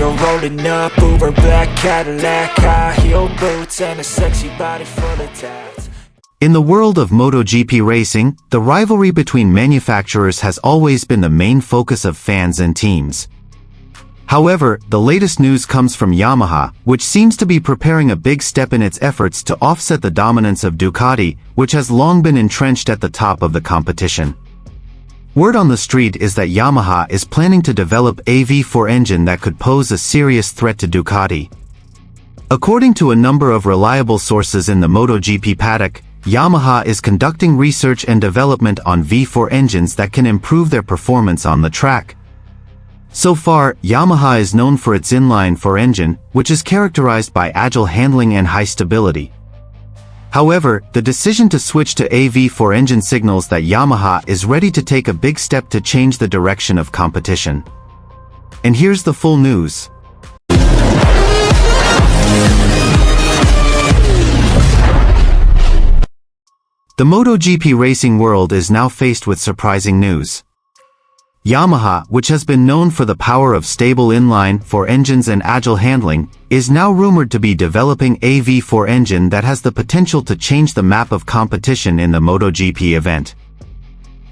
you're rolling up, Uber black Cadillac, high heel boots, and a sexy body full of tats. In the world of MotoGP racing, the rivalry between manufacturers has always been the main focus of fans and teams. However, the latest news comes from Yamaha, which seems to be preparing a big step in its efforts to offset the dominance of Ducati, which has long been entrenched at the top of the competition. Word on the street is that Yamaha is planning to develop a V4 engine that could pose a serious threat to Ducati. According to a number of reliable sources in the MotoGP paddock, Yamaha is conducting research and development on V4 engines that can improve their performance on the track. So far, Yamaha is known for its inline-4 engine, which is characterized by agile handling and high stability. However, the decision to switch to a V4 engine signals that Yamaha is ready to take a big step to change the direction of competition. And here's the full news. The MotoGP racing world is now faced with surprising news. Yamaha, which has been known for the power of stable inline-4 engines and agile handling, is now rumored to be developing a V4 engine that has the potential to change the map of competition in the MotoGP event.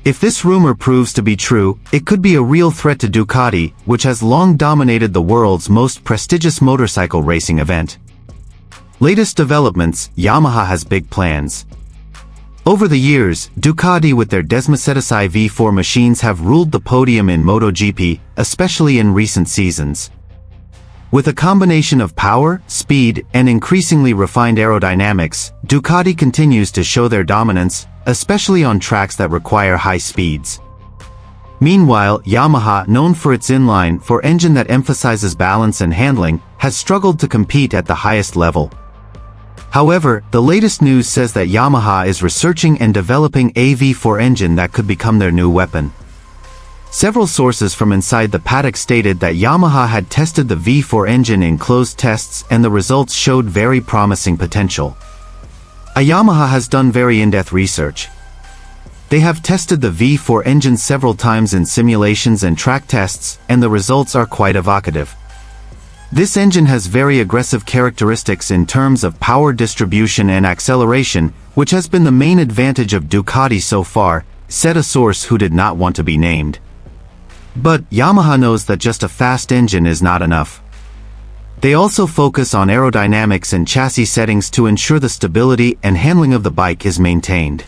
If this rumor proves to be true, it could be a real threat to Ducati, which has long dominated the world's most prestigious motorcycle racing event. Latest developments: Yamaha has big plans. Over the years, Ducati with their Desmocetisai V4 machines have ruled the podium in MotoGP, especially in recent seasons. With a combination of power, speed, and increasingly refined aerodynamics, Ducati continues to show their dominance, especially on tracks that require high speeds. Meanwhile, Yamaha, known for its inline-4 engine that emphasizes balance and handling, has struggled to compete at the highest level. However, the latest news says that Yamaha is researching and developing a V4 engine that could become their new weapon. Several sources from inside the paddock stated that Yamaha had tested the V4 engine in closed tests and the results showed very promising potential. Yamaha has done very in-depth research. They have tested the V4 engine several times in simulations and track tests, and the results are quite evocative. This engine has very aggressive characteristics in terms of power distribution and acceleration, which has been the main advantage of Ducati so far, said a source who did not want to be named. But Yamaha knows that just a fast engine is not enough. They also focus on aerodynamics and chassis settings to ensure the stability and handling of the bike is maintained.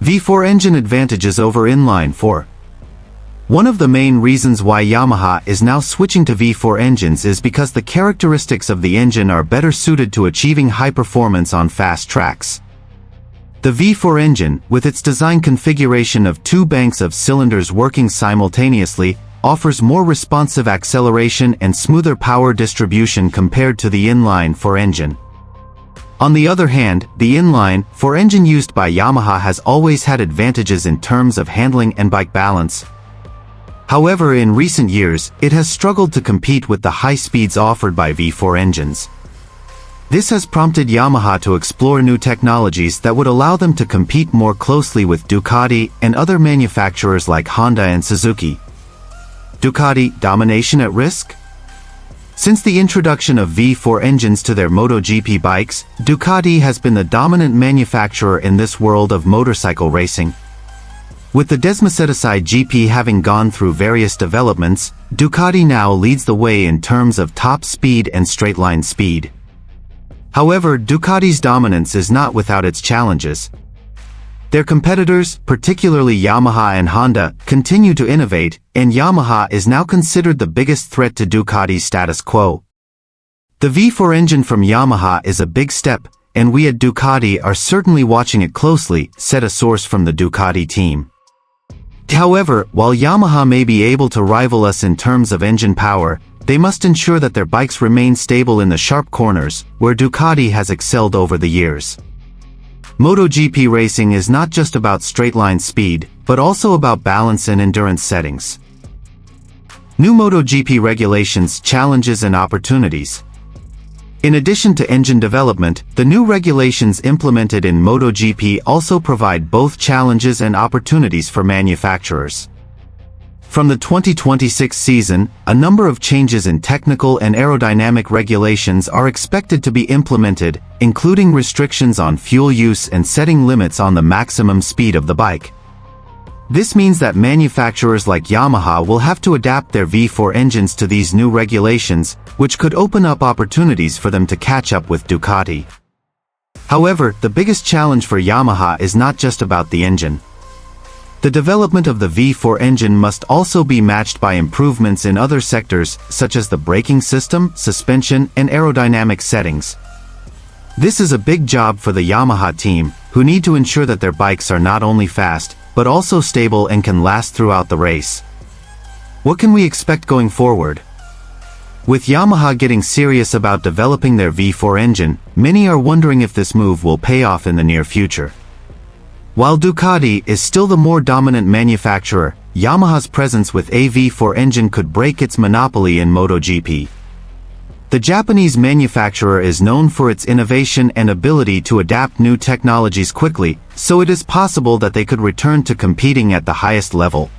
V4 engine advantages over inline-4. One of the main reasons why Yamaha is now switching to V4 engines is because the characteristics of the engine are better suited to achieving high performance on fast tracks. The V4 engine, with its design configuration of two banks of cylinders working simultaneously, offers more responsive acceleration and smoother power distribution compared to the inline-4 engine. On the other hand, the inline-4 engine used by Yamaha has always had advantages in terms of handling and bike balance. However, in recent years, it has struggled to compete with the high speeds offered by V4 engines. This has prompted Yamaha to explore new technologies that would allow them to compete more closely with Ducati and other manufacturers like Honda and Suzuki. Ducati domination at risk? Since the introduction of V4 engines to their MotoGP bikes, Ducati has been the dominant manufacturer in this world of motorcycle racing. With the Desmocetisai GP having gone through various developments, Ducati now leads the way in terms of top speed and straight-line speed. However, Ducati's dominance is not without its challenges. Their competitors, particularly Yamaha and Honda, continue to innovate, and Yamaha is now considered the biggest threat to Ducati's status quo. The V4 engine from Yamaha is a big step, and we at Ducati are certainly watching it closely, said a source from the Ducati team. However, while Yamaha may be able to rival us in terms of engine power, they must ensure that their bikes remain stable in the sharp corners, where Ducati has excelled over the years. MotoGP racing is not just about straight-line speed, but also about balance and endurance settings. New MotoGP regulations, challenges and opportunities. In addition to engine development, the new regulations implemented in MotoGP also provide both challenges and opportunities for manufacturers. From the 2026 season, a number of changes in technical and aerodynamic regulations are expected to be implemented, including restrictions on fuel use and setting limits on the maximum speed of the bike. This means that manufacturers like Yamaha will have to adapt their V4 engines to these new regulations, which could open up opportunities for them to catch up with Ducati. However, the biggest challenge for Yamaha is not just about the engine. The development of the V4 engine must also be matched by improvements in other sectors, such as the braking system, suspension, and aerodynamic settings. This is a big job for the Yamaha team, who need to ensure that their bikes are not only fast, but also stable and can last throughout the race. What can we expect going forward? With Yamaha getting serious about developing their V4 engine, many are wondering if this move will pay off in the near future. While Ducati is still the more dominant manufacturer, Yamaha's presence with a V4 engine could break its monopoly in MotoGP. The Japanese manufacturer is known for its innovation and ability to adapt new technologies quickly, so it is possible that they could return to competing at the highest level.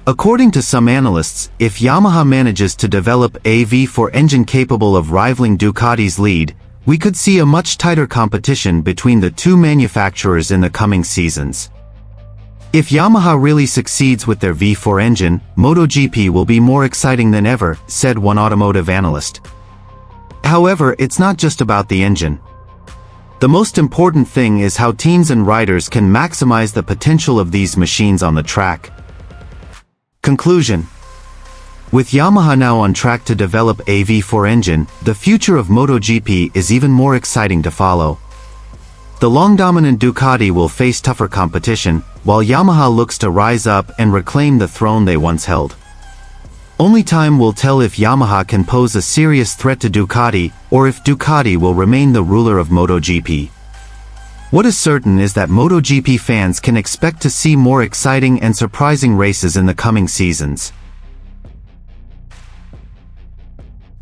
According to some analysts, if Yamaha manages to develop a V4 engine capable of rivaling Ducati's lead, we could see a much tighter competition between the two manufacturers in the coming seasons. If Yamaha really succeeds with their V4 engine, MotoGP will be more exciting than ever, said one automotive analyst. However, it's not just about the engine. The most important thing is how teams and riders can maximize the potential of these machines on the track. Conclusion. With Yamaha now on track to develop a V4 engine, the future of MotoGP is even more exciting to follow. The long-dominant Ducati will face tougher competition, while Yamaha looks to rise up and reclaim the throne they once held. Only time will tell if Yamaha can pose a serious threat to Ducati, or if Ducati will remain the ruler of MotoGP. What is certain is that MotoGP fans can expect to see more exciting and surprising races in the coming seasons.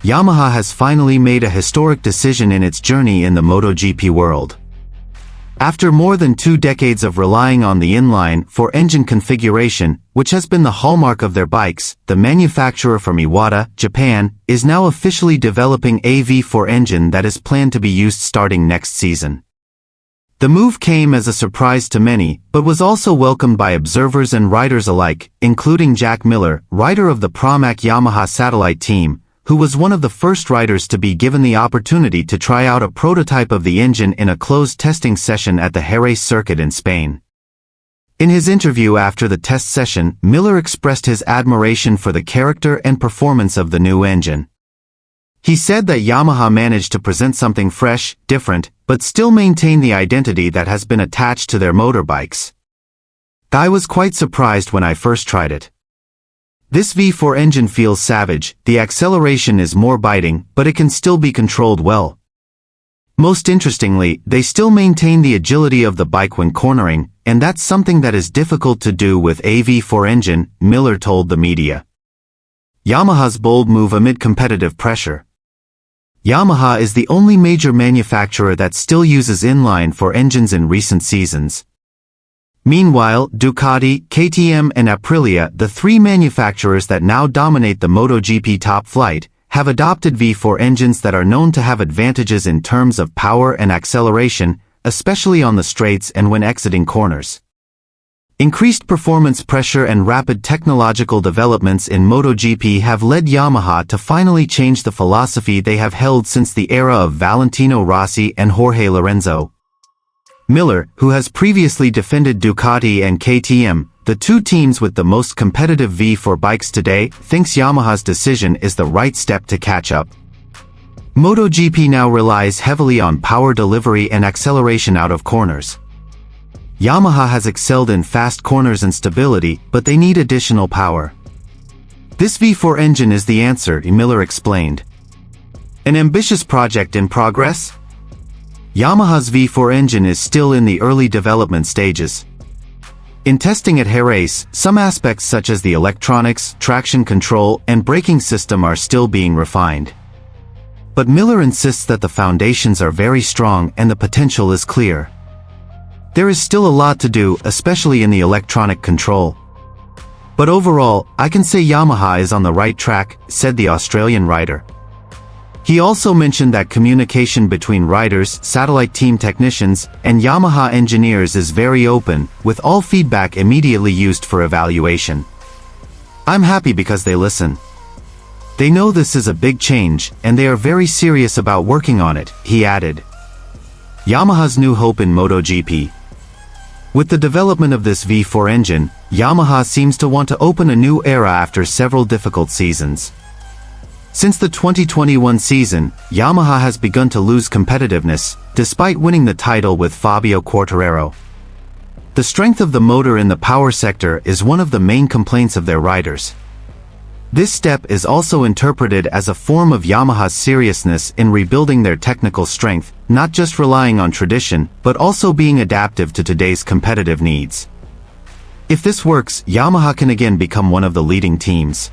Yamaha has finally made a historic decision in its journey in the MotoGP world. After more than 2 decades of relying on the inline four engine configuration, which has been the hallmark of their bikes, the manufacturer from Iwata, Japan, is now officially developing a V4 engine that is planned to be used starting next season. The move came as a surprise to many, but was also welcomed by observers and riders alike, including Jack Miller, rider of the Pramac Yamaha satellite team, who was one of the first riders to be given the opportunity to try out a prototype of the engine in a closed testing session at the Jerez circuit in Spain. In his interview after the test session, Miller expressed his admiration for the character and performance of the new engine. He said that Yamaha managed to present something fresh, different, but still maintain the identity that has been attached to their motorbikes. I was quite surprised when I first tried it. This V4 engine feels savage, the acceleration is more biting, but it can still be controlled well. Most interestingly, they still maintain the agility of the bike when cornering, and that's something that is difficult to do with a V4 engine, Miller told the media. Yamaha's bold move amid competitive pressure. Yamaha is the only major manufacturer that still uses inline four engines in recent seasons. Meanwhile, Ducati, KTM and Aprilia, the 3 manufacturers that now dominate the MotoGP top flight, have adopted V4 engines that are known to have advantages in terms of power and acceleration, especially on the straights and when exiting corners. Increased performance pressure and rapid technological developments in MotoGP have led Yamaha to finally change the philosophy they have held since the era of Valentino Rossi and Jorge Lorenzo. Miller, who has previously defended Ducati and KTM, the 2 teams with the most competitive V4 bikes today, thinks Yamaha's decision is the right step to catch up. MotoGP now relies heavily on power delivery and acceleration out of corners. Yamaha has excelled in fast corners and stability, but they need additional power. This V4 engine is the answer, Miller explained. An ambitious project in progress? Yamaha's V4 engine is still in the early development stages. In testing at Jerez, some aspects such as the electronics, traction control, and braking system are still being refined. But Miller insists that the foundations are very strong and the potential is clear. There is still a lot to do, especially in the electronic control. But overall, I can say Yamaha is on the right track, said the Australian rider. He also mentioned that communication between riders, satellite team technicians, and Yamaha engineers is very open, with all feedback immediately used for evaluation. I'm happy because they listen. They know this is a big change, and they are very serious about working on it, he added. Yamaha's new hope in MotoGP. With the development of this V4 engine, Yamaha seems to want to open a new era after several difficult seasons. Since the 2021 season, Yamaha has begun to lose competitiveness, despite winning the title with Fabio Quartararo. The strength of the motor in the power sector is one of the main complaints of their riders. This step is also interpreted as a form of Yamaha's seriousness in rebuilding their technical strength, not just relying on tradition, but also being adaptive to today's competitive needs. If this works, Yamaha can again become one of the leading teams.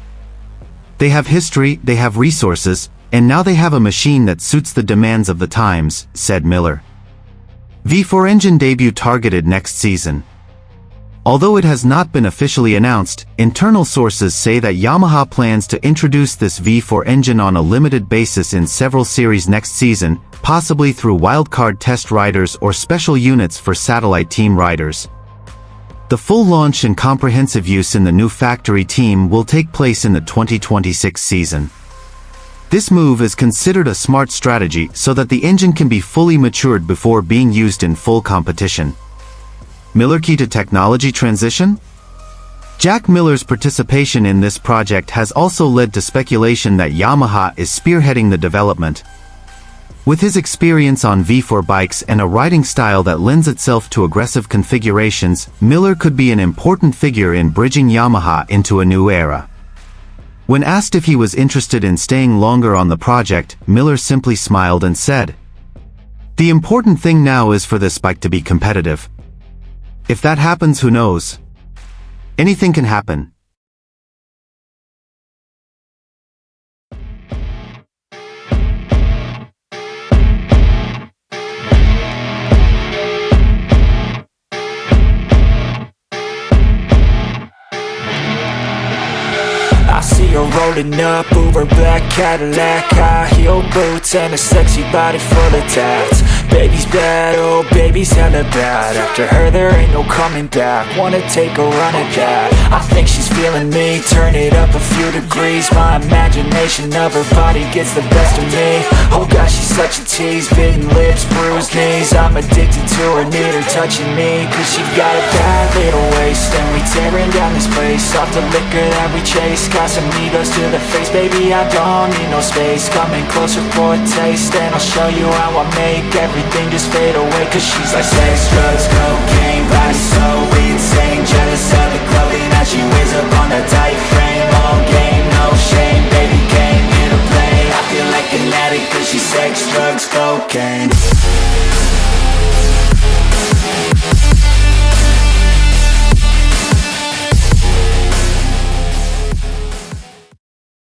They have history, they have resources, and now they have a machine that suits the demands of the times, said Miller. V4 engine debut targeted next season. Although it has not been officially announced, internal sources say that Yamaha plans to introduce this V4 engine on a limited basis in several series next season, possibly through wildcard test riders or special units for satellite team riders. The full launch and comprehensive use in the new factory team will take place in the 2026 season. This move is considered a smart strategy so that the engine can be fully matured before being used in full competition. Miller key to technology transition? Jack Miller's participation in this project has also led to speculation that Yamaha is spearheading the development. With his experience on V4 bikes and a riding style that lends itself to aggressive configurations, Miller could be an important figure in bridging Yamaha into a new era. When asked if he was interested in staying longer on the project, Miller simply smiled and said, "The important thing now is for this bike to be competitive. If that happens, who knows? Anything can happen." I see her rolling up, Uber black Cadillac, high heel boots and a sexy body full of tats. Baby's bad, oh baby's hella bad. After her there ain't no coming back. Wanna take a run at that. I think she's feeling me, turn it up a few degrees. My imagination of her body gets the best of me. Oh gosh, she's such a tease, bitten lips, bruised knees. I'm addicted to her, need her touching me, cause she got a bad little waist. And we tearing down this place, off the liquor that we chase. Casamigos to the face, baby, I don't need no space. Coming closer for a taste, and I'll show you how I make everything just fade away. Cause she's like sex, drugs, cocaine, body so insane. Jealous of the clothing that she wears up on the tight frame. All game, no shame, baby came here to play. I feel like an addict cause she's sex, drugs, cocaine.